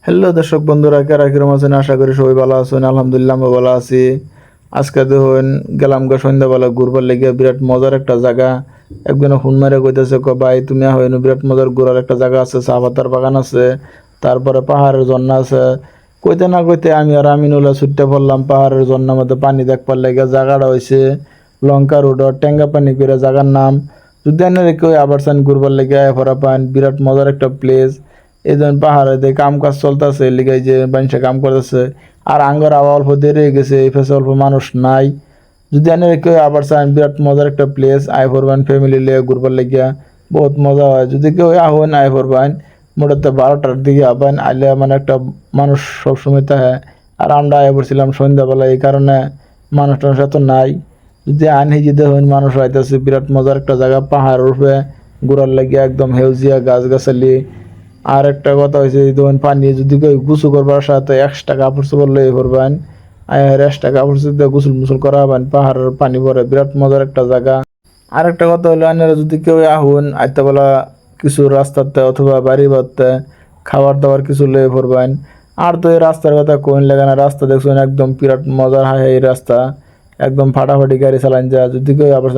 Hello দর্শক বন্ধুরা, কারা কিরম আছেন? আশা করি সবাই ভালো আছেন। আলহামদুলিল্লাহ আমি ভালো আছি। আজকে দেখুন গেলাম গা সন্ধ্যাবেলা ঘুরবার লেগে, বিরাট মজার একটা জায়গা। একজনে ফোন মেরে কইতেছে, ভাই তুমি হইন, বিরাট মজার ঘোরার একটা জায়গা আছে, চা পাতার বাগান আছে, তারপরে পাহাড়ের ঝর্ণা আছে। কইতে না কইতে আমি আর আমিনুল্লাহ ছুটতে পড়লাম পাহাড়ের ঝর্ণার মধ্যে পানি দেখবার লেগে। জায়গাটা হয়েছে লঙ্কা রোড, টেঙ্গা পানি করে জায়গার নাম। যদি আনে কেউ আবার চান ঘুরবার লেগে এফরা পান, বিরাট মজার একটা প্লেস। এই জন্য পাহাড়ে দিয়ে কাম কাজ চলতেছে, লিগাই যে মানুষে কাম করতেছে। আর আঙ্গর আবার অল্প দেরি হয়ে গেছে, এই ফেসে অল্প মানুষ নাই। যদি আনে কেউ আবার চান, বিরাট মজার একটা প্লেস, আই ফরবান ফ্যামিলি লিয়ে ঘুরবার লেগিয়া বহুত মজা হয়। যদি কেউ আহন আই ফরবান মোটাতে 12টার দিকে আবেন, আইলে মানে একটা মানুষ সবসময় থাকে। আর আমরা আয় পড়ছিলাম সন্ধ্যাবেলা, এই কারণে মানুষ টানুষ এত নাই। যদি আনহি যদি হইন মানুষ আইতেছে, বিরাট মজার একটা জায়গা, পাহাড় উঠবে ঘোরার লাগিয়া, একদম হেউজিয়া গাছ গাছালি। আর একটা কথা হয়েছে, ধরুন পানি যদি কেউ গোসল করবার সাথে এক্সট্রা কাপড় চোপড় লয়ে করবেন, আর এক্সট্রা কাপড় চোপড় দিয়ে গোসল মুসল করা হবেন। পাহাড়ের পানি পরে বিরাট মজার একটা জায়গা। আর একটা কথা হলো, আপনারা যদি কেউ আহুন আইতে বলা কিছু রাস্তাতে অথবা বাড়ি বাড়তে খাবার দাবার কিছু লয়ে পড়বেন। আর তো এই রাস্তার কথা কোন লাগে না, রাস্তা দেখছেন একদম বিরাট মজার হয় এই রাস্তা, একদম ফাটাফাটি গাড়ি চালান যায়। যদি কেউ আবার